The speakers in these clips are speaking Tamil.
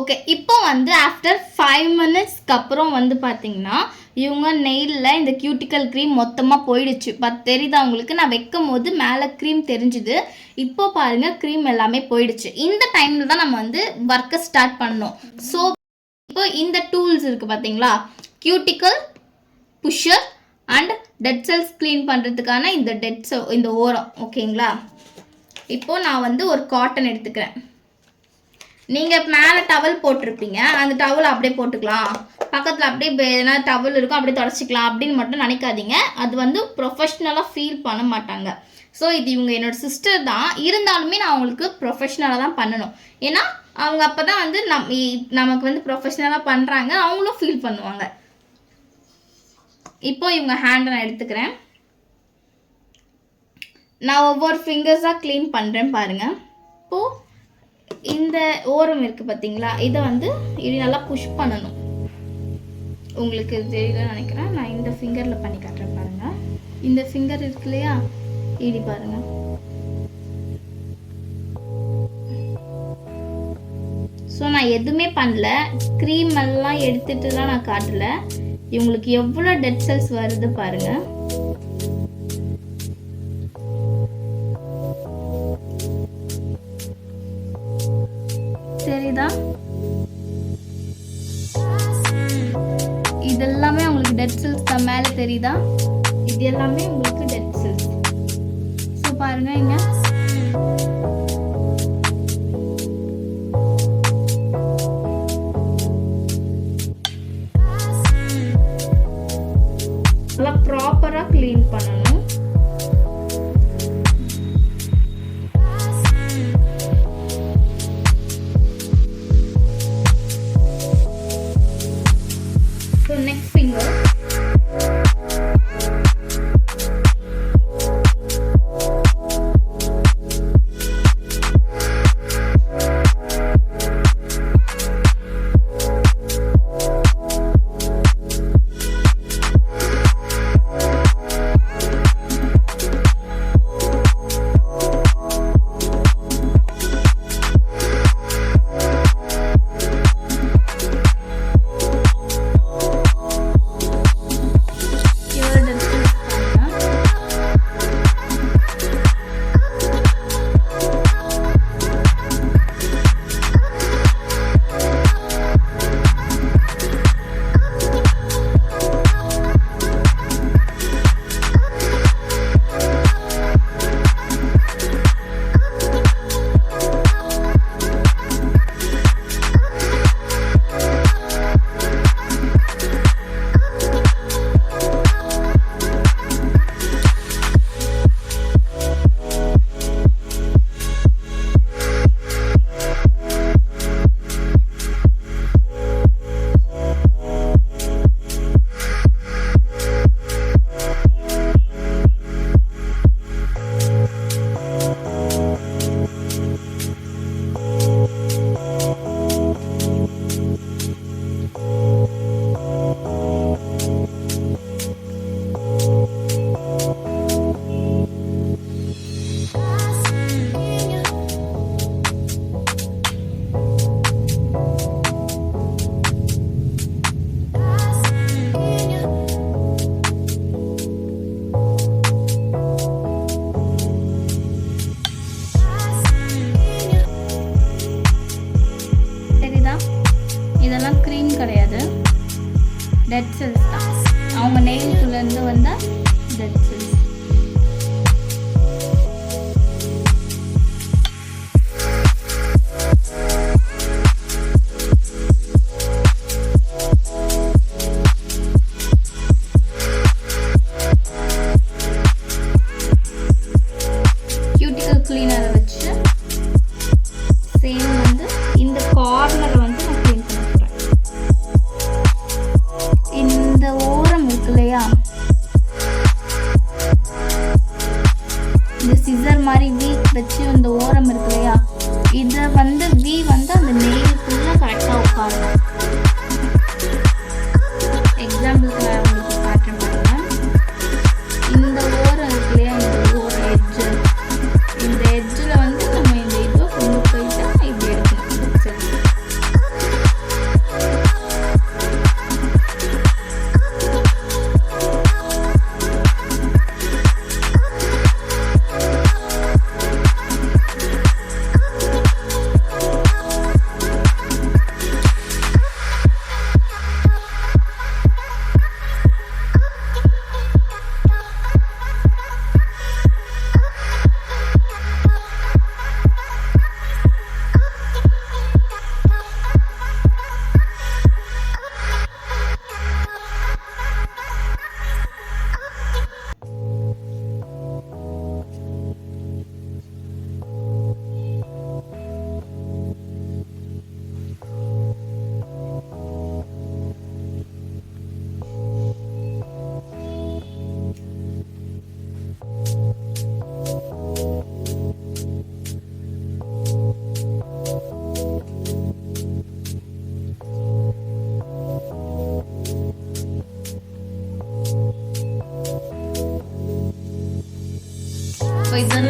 ஓகே, இப்போ வந்து ஆஃப்டர் 5 மினிட்ஸ்க்கு அப்புறம் வந்து பார்த்தீங்கன்னா இவங்க நெயிலில் இந்த கியூட்டிக்கல் க்ரீம் மொத்தமாக போயிடுச்சு. தெரியுதா உங்களுக்கு? நான் வைக்கும் போது மேலே க்ரீம் தெரிஞ்சுது. இப்போ பாருங்கள் க்ரீம் எல்லாமே போயிடுச்சு. இந்த டைமில் தான் நம்ம வந்து ஒர்க்கை ஸ்டார்ட் பண்ணோம். ஸோ இப்போ இந்த டூல்ஸ் இருக்குது பார்த்தீங்களா, cuticle pusher and dead cells clean பண்ணுறதுக்கான இந்த ஓரம். ஓகேங்களா? இப்போது நான் வந்து ஒரு காட்டன் எடுத்துக்கிறேன். நீங்கள் மேலே டவல் போட்டிருப்பீங்க, அந்த டவல் அப்படியே போட்டுக்கலாம். பக்கத்தில் அப்படியே எதனா டவல் இருக்கும் அப்படியே தொடச்சிக்கலாம் அப்படின்னு மட்டும் நினைக்காதீங்க. அது வந்து ப்ரொஃபஷ்னலாக ஃபீல் பண்ண மாட்டாங்க. ஸோ இது இவங்க என்னோடய சிஸ்டர் தான், இருந்தாலுமே நான் அவங்களுக்கு ப்ரொஃபஷ்னலாக தான் பண்ணணும். ஏன்னா அவங்க அப்போ தான் வந்து நமக்கு வந்து ப்ரொஃபஷ்னலாக பண்ணுறாங்க, அவங்களும் ஃபீல் பண்ணுவாங்க. இப்போ இவங்க ஹேண்டை நான் எடுத்துக்கிறேன். நான் ஒவ்வொரு ஃபிங்கர்ஸாக க்ளீன் பண்ணுறேன் பாருங்கள். இப்போது இந்த ஓரம் இருக்குது பார்த்தீங்களா, இதை வந்து இது நல்லா புஷ் பண்ணணும். உங்களுக்கு தெரியல நினைக்கிறேன், நான் இந்த ஃபிங்கரில் பண்ணி காட்டுறேன் பாருங்கள். இந்த ஃபிங்கர் இருக்கு இல்லையா, இடி பாருங்கள். ஸோ நான் எதுவுமே பண்ணல, க்ரீம் எல்லாம் எடுத்துட்டு தான் நான் காட்டல. இவங்களுக்கு எவ்வளோ டெட் செல்ஸ் வருது பாருங்கள். சரிதா? இதெல்லாமே உங்களுக்கு டெட் செல்ஸ் தான். மேலே தெரியுதா? இது எல்லாமே உங்களுக்கு டெட் செல்ஸ். ஸோ பாருங்க, இங்க நல்லா ப்ராப்பரா க்ளீன் பண்ணணும். Next finger. டெட் செல்ஸ் தான். அவங்க நெயிலுக்குள்ளேருந்து வந்த டெட் செல்ஸ். கியூட்டிக்கல் கிளீனரை வச்சு சேம் வந்து இந்த கார்னரை வந்து நான் க்ளீன் பண்ண போகிறேன். இந்த ஓரம் இருக்கு இல்லையா, இந்த சிசர் மாதிரி வீ வச்சு இந்த ஓரம் இருக்கு இல்லையா, இதை வந்து வீ வந்து அந்த நெயிலுக்குள்ள கரெக்டாக உட்காரணும். எக்ஸாம்பிளுக்கு நான் உங்களுக்கு காட்டுறேன் பாருங்க. இந்த ஓரம் இருக்கு இல்லையா, இந்த ஓரம் எட்ஜு, இந்த எட்ஜில் வந்து நம்ம இந்த இதை கொண்டு போயிட்டு இப்படி எடுக்கணும்.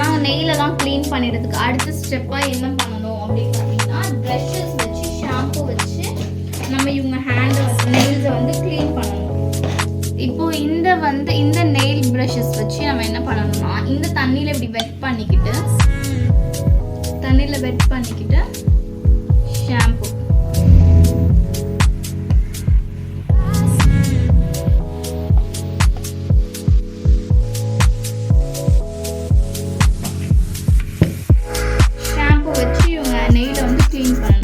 இதெல்லாம் நெயிலெல்லாம் க்ளீன் பண்ணிடுறதுக்கு அடுத்த ஸ்டெப்பாக என்ன பண்ணணும் அப்படின்னு பார்த்தீங்கன்னா ப்ரஷஸ் வச்சு ஷாம்பு வச்சு நம்ம இவங்க ஹேண்டை நெயில்ஸை வந்து க்ளீன் பண்ணணும். இப்போது இந்த நெயில் ப்ரஷஸ் வச்சு நம்ம என்ன பண்ணணும்னா இந்த தண்ணியில் இப்படி வெட் பண்ணிக்கிட்டு ஷாம்பு வச்சு இவங்க நெயிலை வந்து க்ளீன் பண்ணணும்.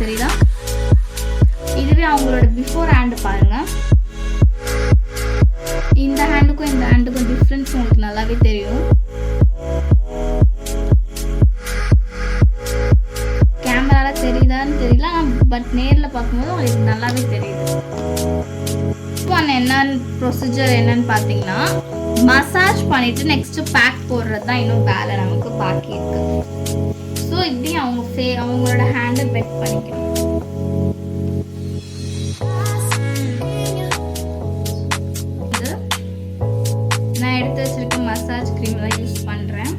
தெரியுதா? இதுவே அவங்களோட பிஃபோர் ஹேண்ட் பாருங்க. இந்த ஹேண்டுக்கும் டிஃப்ரென்ஸ் உங்களுக்கு நல்லாவே தெரியும். கேமரால தெரியுதான்னு தெரியல, பட் நேரில் பார்க்கும்போது உங்களுக்கு நல்லாவே தெரியுது. இப்போ என்னன்னு ப்ரொசீஜர் என்னன்னு பார்த்தீங்கன்னா மசாஜ் பண்ணிட்டு நெக்ஸ்ட் பேக் போடுறது தான் இன்னும் வேலை நமக்கு பாக்கி இருக்கு. ஸோ இப்படி அவங்களோட ஹேண்டை வெட் பண்ணிக்கணும். நான் எடுத்து வச்சிருக்க மசாஜ் க்ரீம் தான் யூஸ் பண்ணுறேன்.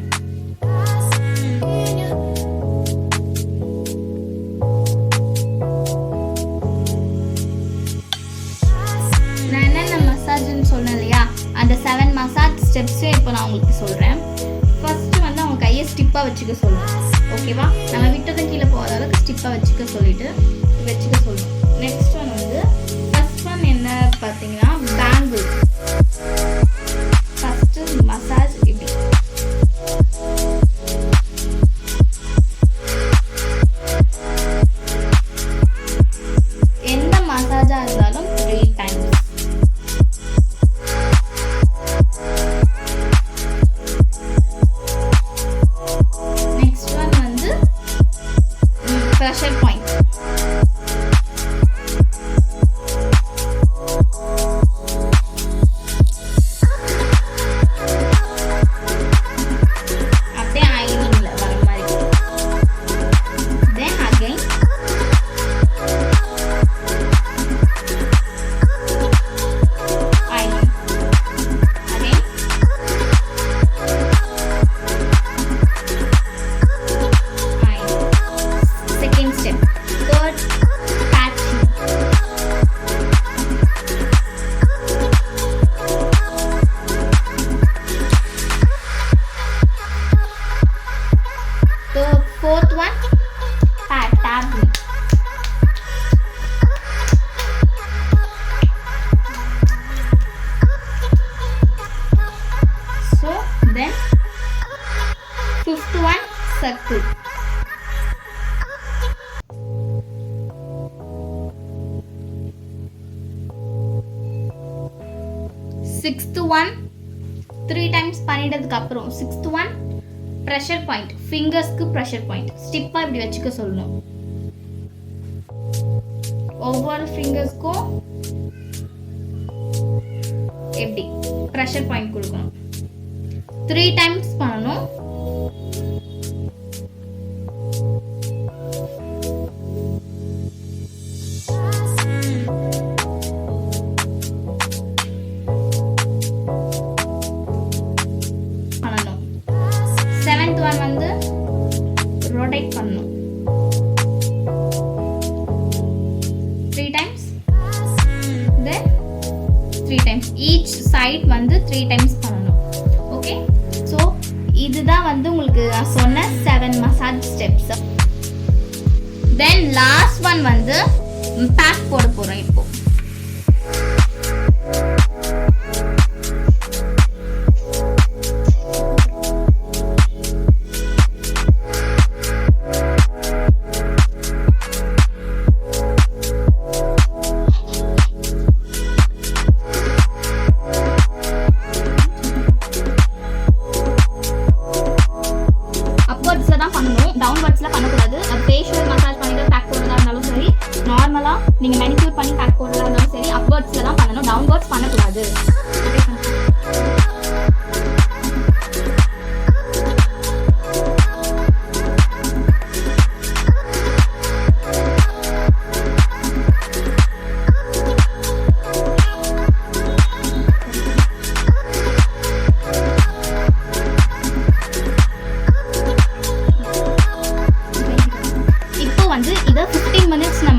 நான் என்னென்ன மசாஜ்னு சொன்னேன் இல்லையா, அந்த 7 மசாஜ் ஸ்டெப்ஸே இப்போ நான் உங்களுக்கு சொல்கிறேன். ஃபர்ஸ்ட் வந்து அவங்க கையை ஸ்டிப்பாக வச்சுக்க சொல்லுவேன். ஓகேவா? நம்ம விட்டதும் கீழே போகாத அளவுக்கு ஸ்டிப்பாக வச்சுக்க சொல்லணும். நெக்ஸ்ட் ஒன் வந்து ஃபர்ஸ்ட் ஒன் என்ன பார்த்தீங்கன்னா பேங்கிள். ஃபர்ஸ்ட்டு மசாஜ் இப்படி எந்த மசாஜாக இருந்தாலும் 3 times. Pressure point. அப்படியே ஐனிங்ல வர மாதிரி. Then again ஐனிங். Again second step. Third, patching. The fourth one, tapping. So then fifth one, circle. Sixth one 3 times பண்ணிட்டதுக்கு அப்புறம் sixth one pressure point. ஃபிங்கர்ஸ்க்கு pressure point ஸ்டிப்பா இப்படி வச்சுக்க சொல்லணும். ஒவ்வொரு ஃபிங்கர்ஸ்க்கும் எப்படி pressure point கொடுக்கணும். 3 times பண்ணணும். செவன்த் ஒன் வந்து ரொட்டேட் பண்ணணும். 3 times. Then 3 times. Each side வந்து 3 times பண்ணணும். ஓகே, ஸோ இது இதுதான் வந்து உங்களுக்கு நான் சொன்ன 7 massage steps. Then last one வந்து பேக் போட போகிறோம். இப்போ நீங்கள் மெனிக்யூர் பண்ணி பேக் போடுறதா இருந்தாலும் சரி அப்வர்ட்ஸில் தான் பண்ணணும், டவுன்வர்ட்ஸ் பண்ணக்கூடாது.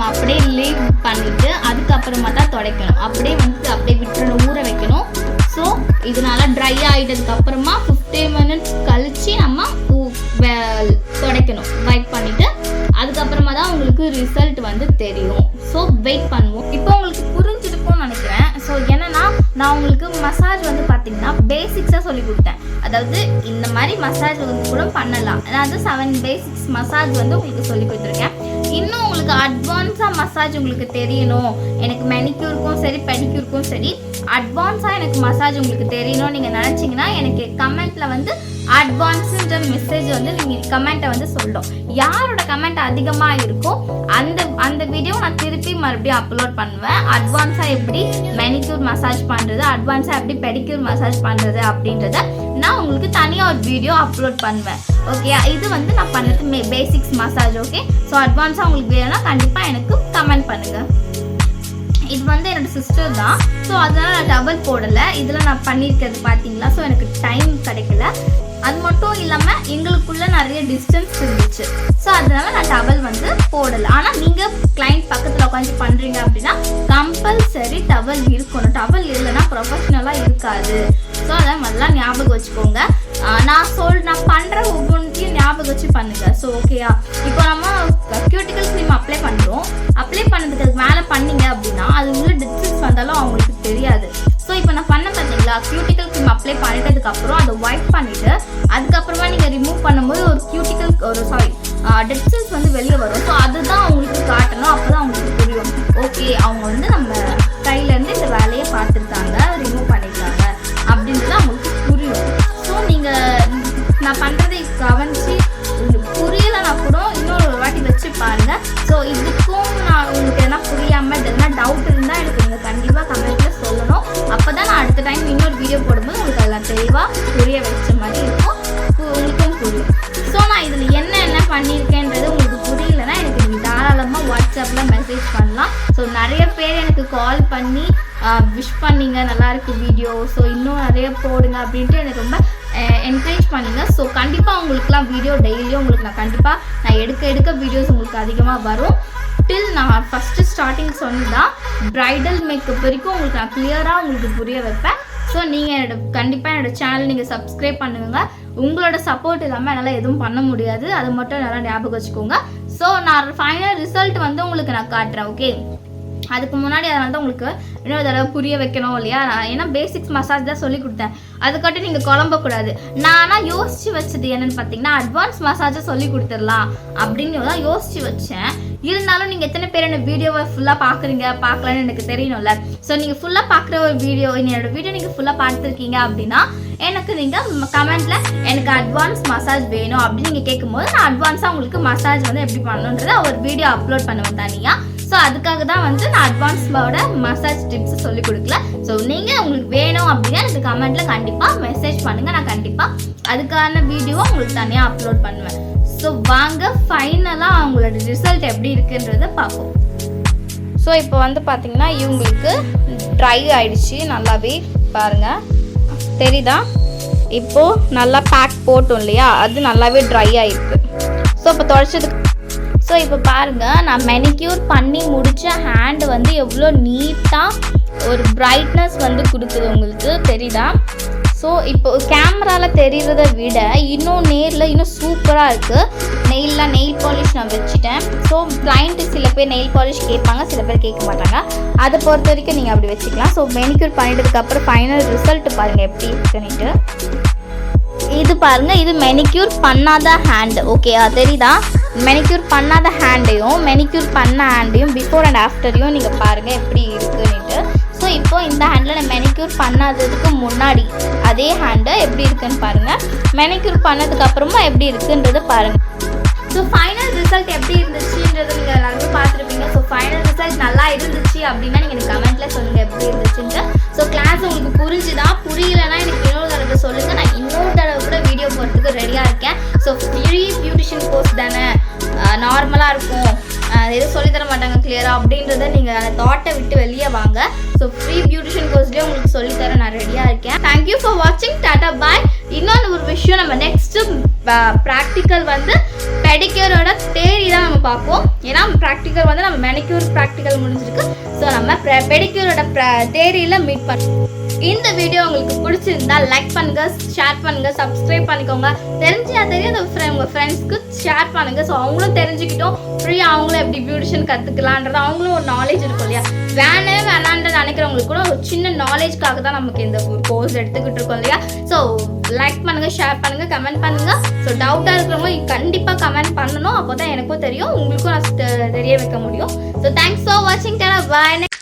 அப்படியே லீவ் பண்ணிட்டு அதுக்கப்புறமா தான் துடைக்கணும். அப்படியே விட்டுறணும், ஊற வைக்கணும். ஸோ இதனால ட்ரை ஆகிட்டதுக்கு அப்புறமா 15 மினிட்ஸ் கழிச்சு நம்ம துடைக்கணும். வைப் பண்ணிட்டு அதுக்கப்புறமா தான் உங்களுக்கு ரிசல்ட் வந்து தெரியும். ஸோ வெயிட் பண்ணுவோம். இப்போ உங்களுக்கு புரிஞ்சிருக்கும்னு நினைக்கிறேன். ஸோ என்னன்னா நான் உங்களுக்கு மசாஜ் வந்து பார்த்தீங்கன்னா பேசிக்ஸாக சொல்லி கொடுத்தேன். அதாவது இந்த மாதிரி மசாஜ் வந்து கூட பண்ணலாம். அதாவது 7 பேசிக்ஸ் மசாஜ் வந்து உங்களுக்கு சொல்லி கொடுத்துருக்கேன். இன்னும் உங்களுக்கு அட்வான்ஸாக மசாஜ் உங்களுக்கு தெரியணும், எனக்கு மெனிக்யூருக்கும் சரி பெடிக்யூருக்கும் சரி அட்வான்ஸாக எனக்கு மசாஜ் உங்களுக்கு தெரியணும்னு நீங்கள் நினச்சிங்கன்னா எனக்கு கமெண்ட்டில் வந்து அட்வான்ஸுன்ற மெசேஜ் வந்து நீங்கள் கமெண்ட்டை வந்து சொல்லணும். யாரோட கமெண்ட் அதிகமாக இருக்கோ அந்த வீடியோ நான் திருப்பி மறுபடியும் அப்லோட் பண்ணுவேன். அட்வான்ஸாக எப்படி மெனிக்யூர் மசாஜ் பண்ணுறது, அட்வான்ஸாக எப்படி பெடிக்யூர் மசாஜ் பண்ணுறது அப்படின்றத நான் உங்களுக்கு தனியாக ஒரு வீடியோ அப்லோட் பண்ணுவேன். ஓகே, இது வந்து நான் பண்ணது பேசிக்ஸ் மசாஜ். ஓகே, ஸோ அட்வான்ஸாக உங்களுக்கு வேணும்னா கண்டிப்பாக எனக்கு கமெண்ட் பண்ணுங்கள். இது வந்து என்னோட சிஸ்டர் தான். ஸோ அதனால நான் டவல் போடலை. இதில் நான் பண்ணியிருக்கிறது பார்த்தீங்களா. ஸோ எனக்கு டைம் கிடைக்கல. அது மட்டும் இல்லாமல் எங்களுக்குள்ள நிறைய டிஸ்டன்ஸ் இருந்துச்சு. ஸோ அதனால நான் டவல் வந்து போடலை. ஆனால் நீங்கள் கிளைண்ட் பக்கத்தில் உட்காந்து பண்ணுறீங்க அப்படின்னா கம்பல்சரி டவல் இருக்கணும். டவல் இல்லைன்னா ப்ரொஃபஷ்னலாக இருக்காது. ஸோ அதை நல்லா ஞாபகம் வச்சுக்கோங்க. நான் பண்ணுற ஒவ்வொன்றையும் ஞாபகம் வச்சு பண்ணுங்க. ஸோ ஓகேயா, இப்போ நம்ம கியூட்டிக்கல் க்ரீம் அப்ளை பண்ணுறோம். அப்ளை பண்ணதுக்கு அதுக்கு மேலே பண்ணீங்க அப்படின்னா அது உள்ள டிஸ்டன்ஸ் வந்தாலும் அவங்களுக்கு தெரியாது. ஸோ இப்போ நான் பண்ண பார்த்தீங்களா, கியூட்டிக்கல் க்ரீம் அப்ளை பண்ணிட்டதுக்கப்புறம் அதை ஒயிட் பண்ணிவிட்டு அதுக்கப்புறமா நீங்கள் ரிமூவ் பண்ணும்போது ஒரு டெட் செல்ஸ் வந்து வெளியே வரும். ஸோ அதுதான் அவங்களுக்கு காட்டணும். அப்போ தான் அவங்களுக்கு புரியும், ஓகே அவங்க வந்து நம்ம கையிலேருந்து இந்த வேலையை பார்த்துருக்காங்க, ரிமூவ் பண்ணியிருக்காங்க அப்படின்றது அவங்களுக்கு புரியும். ஸோ நீங்கள் நான் பண்ணுறதை கவனித்து உங்களுக்கு புரியலைன்னா கூட இன்னொரு வாட்டி வச்சு பாருங்கள். ஸோ இதுக்கும் நான் உங்களுக்கு எதனா புரியாமல் எதனா டவுட் இருந்தால் எனக்கு நீங்கள் கண்டிப்பாக கமெண்ட்டில் சொல்லணும். அப்போ தான் நான் அடுத்த டைம் இன்னொரு வீடியோ போடும்போது உங்களுக்கு அதெல்லாம் தெளிவாக புரிய வச்ச மாதிரி இருக்கும், உங்களுக்கும் புரியும். ஸோ நான் இதில் என்ன பண்ணியிருக்கேன்றது உங்களுக்கு புரியலைன்னா எனக்கு நீங்கள் தாராளமாக வாட்ஸ்அப்பில் மெசேஜ் பண்ணலாம். ஸோ நிறைய பேர் எனக்கு கால் பண்ணி விஷ் பண்ணிங்க, நல்லாயிருக்கு வீடியோ, ஸோ இன்னும் நிறைய போடுங்க அப்படின்ட்டு எனக்கு ரொம்ப என்கரேஜ் பண்ணுங்க. ஸோ கண்டிப்பாக உங்களுக்குலாம் வீடியோ டெய்லியும் உங்களுக்கு நான் எடுக்க வீடியோஸ் உங்களுக்கு அதிகமாக வரும். டில் நான் ஃபஸ்ட்டு ஸ்டார்டிங் சொன்னதான் ப்ரைடல் மேக்கப் வரைக்கும் உங்களுக்கு நான் கிளியராக உங்களுக்கு புரிய வைப்பேன். ஸோ நீங்கள் கண்டிப்பாக என்னோடய சேனல் நீங்கள் சப்ஸ்கிரைப் பண்ணுங்க. உங்களோட சப்போர்ட் இல்லாமல் என்னால் எதுவும் பண்ண முடியாது, அது மட்டும் நல்லா ஞாபகம் வச்சுக்கோங்க. ஸோ நான் ஃபைனல் ரிசல்ட் வந்து உங்களுக்கு நான் காட்டுறேன். ஓகே, அதுக்கு முன்னாடி அதனால தான் உங்களுக்கு இன்னொரு தடவை புரிய வைக்கணும் இல்லையா. ஏன்னா பேசிக்ஸ் மசாஜ் தான் சொல்லி கொடுத்தேன், அதுக்காட்டி நீங்கள் குழம்பக்கூடாது. நானாக யோசித்து வச்சது என்னென்னு பார்த்தீங்கன்னா அட்வான்ஸ் மசாஜை சொல்லி கொடுத்துடலாம் அப்படின்னு தான் யோசித்து வச்சேன். இருந்தாலும் நீங்கள் எத்தனை பேர் என்ன வீடியோவை ஃபுல்லாக பார்க்கலன்னு எனக்கு தெரியணும்ல. ஸோ நீங்கள் ஃபுல்லாக பார்க்குற ஒரு வீடியோ, என்னோட வீடியோ நீங்கள் ஃபுல்லாக பார்த்துருக்கீங்க அப்படின்னா எனக்கு நீங்கள் கமெண்ட்டில் எனக்கு அட்வான்ஸ் மசாஜ் வேணும் அப்படின்னு நீங்கள் கேட்கும்போது நான் அட்வான்ஸாக உங்களுக்கு மசாஜ் வந்து எப்படி பண்ணணுன்றதை ஒரு வீடியோ அப்லோட் பண்ணுவேன் தனியாக. ஸோ அதுக்காக தான் வந்து நான் அட்வான்ஸோட மசாஜ் டிப்ஸ் சொல்லி கொடுக்கல. ஸோ நீங்கள் உங்களுக்கு வேணும் அப்படின்னா எனக்கு கமெண்ட்டில் கண்டிப்பாக மெசேஜ் பண்ணுங்கள், நான் கண்டிப்பாக அதுக்கான வீடியோவை உங்களுக்கு தனியாக அப்லோட் பண்ணுவேன். ஸோ வாங்க ஃபைனலாக அவங்களோட ரிசல்ட் எப்படி இருக்குன்றதை பார்ப்போம். ஸோ இப்போ வந்து பார்த்திங்கன்னா இவங்களுக்கு ட்ரை ஆகிடுச்சு நல்லாவே, பாருங்கள் தெரியுதா. இப்போது நல்லா பேக் போட்டோம் இல்லையா, அது நல்லாவே ட்ரை ஆகிருக்கு. ஸோ இப்போ துடைச்சதுக்கு ஸோ இப்போ பாருங்கள் நான் மெனிக்யூர் பண்ணி முடித்த ஹேண்டு வந்து எவ்வளோ நீட்டாக ஒரு பிரைட்னஸ் வந்து கொடுக்குது, உங்களுக்கு தெரியுதா. ஸோ இப்போ கேமராவில் தெரிகிறத விட இன்னும் நேரில் இன்னும் சூப்பராக இருக்குது. நெயில் பாலிஷ் நான் வச்சுட்டேன். ஸோ கிளைண்ட்டு சில பேர் நெயில் பாலிஷ் கேட்பாங்க, சில பேர் கேட்க மாட்டாங்க. அதை பொறுத்த வரைக்கும் நீங்கள் அப்படி வச்சுக்கலாம். ஸோ மெனிக்யூர் பண்ணிட்டதுக்கப்புறம் ஃபைனல் ரிசல்ட் பாருங்கள் எப்படி இருக்குன்னுட்டு. இது பாருங்கள், இது மெனிக்யூர் பண்ணாத ஹேண்டு. ஓகே, தெரியுதா? மெனிக்யூர் பண்ணாத ஹேண்டையும் மெனிக்யூர் பண்ண ஹேண்டையும் பிஃபோர் அண்ட் ஆஃப்டரையும் நீங்கள் பாருங்கள் எப்படி இருக்குன்னுட்டு. ஸோ இப்போ இந்த ஹேண்டில் நான் மெனிக்யூர் பண்ணாததுக்கு முன்னாடி அதே ஹேண்டை எப்படி இருக்குன்னு பாருங்கள். மெனிக்யூர் பண்ணதுக்கப்புறமா எப்படி இருக்குன்றதை பாருங்கள். ஸோ ஃபைனல் ரிசல்ட் எப்படி இருந்துச்சுன்றது நீங்கள் எல்லாருமே பார்த்துருப்பீங்க. ஸோ ஃபைனல் ரிசல்ட் நல்லா இருந்துச்சு அப்படின்னா நீங்கள் எனக்கு கமெண்ட்டில் சொல்லுங்கள் எப்படி இருந்துச்சுன்ட்டு. ஸோ கிளாஸ் உங்களுக்கு புரிஞ்சுதா? புரியலைன்னா எனக்கு இன்னொரு தடவை சொல்லுங்கள். நான் இன்னொரு தடவை கூட வீடியோ போகிறதுக்கு ரெடியாக இருக்கேன். ஸோ ஃப்ரீ பியூட்டிஷியன் கோர்ஸ் தானே, நார்மலாக இருக்கும், எதுவும் சொல்லித்தர மாட்டாங்க கிளியராக அப்படின்றத நீங்கள் தாட்டை விட்டு வெளியே வாங்க. ஸோ ஃப்ரீ பியூட்டிஷியன் கோர்ஸ்லேயே உங்களுக்கு சொல்லித்தர நான் ரெடியாக இருக்கேன். தேங்க்யூ ஃபார் வாட்சிங். டாடா பாய். இன்னொன்று ஒரு விஷயம், நம்ம நெக்ஸ்ட்டு ப்ராக்டிக்கல் வந்து பெடிக்யூரோட தேரி தான் நம்ம பார்ப்போம். ஏன்னா ப்ராக்டிக்கல் வந்து நம்ம மெனிக்யூர் ப்ராக்டிக்கல் முடிஞ்சிருக்கு. ஸோ நம்ம பெடிக்யூரோட தேரியில் மீட் பண்ணுவோம். இந்த வீடியோ உங்களுக்கு பிடிச்சிருந்தா லைக் பண்ணுங்க, ஷேர் பண்ணுங்க, சப்ஸ்கிரைப் பண்ணிக்கோங்க. தெரியாத உங்கள் ஃப்ரெண்ட்ஸ்க்கு ஷேர் பண்ணுங்க. ஸோ அவங்களும் தெரிஞ்சுக்கிட்டோம் ஃப்ரீயாக அவங்களும் எப்படி பியூட்டிஷியன் கற்றுக்கலான்றது அவங்களும் ஒரு நாலேஜ் இருக்கும் இல்லையா? வேணான்ற நினைக்கிறவங்களுக்கு கூட ஒரு சின்ன நாலேஜ்க்காக தான் நமக்கு இந்த ஒரு கோர்ஸ் எடுத்துக்கிட்டு இருக்கோம் இல்லையா? ஸோ லைக் பண்ணுங்க, ஷேர் பண்ணுங்க, கமெண்ட் பண்ணுங்க. ஸோ டவுட்டாக இருக்கிறவங்க கண்டிப்பாக கமெண்ட் பண்ணணும். அப்போ தான் எனக்கும் தெரியும், உங்களுக்கும் நான் தெரிய வைக்க முடியும். ஸோ தேங்க்ஸ் ஃபார் வாட்சிங். பாய்.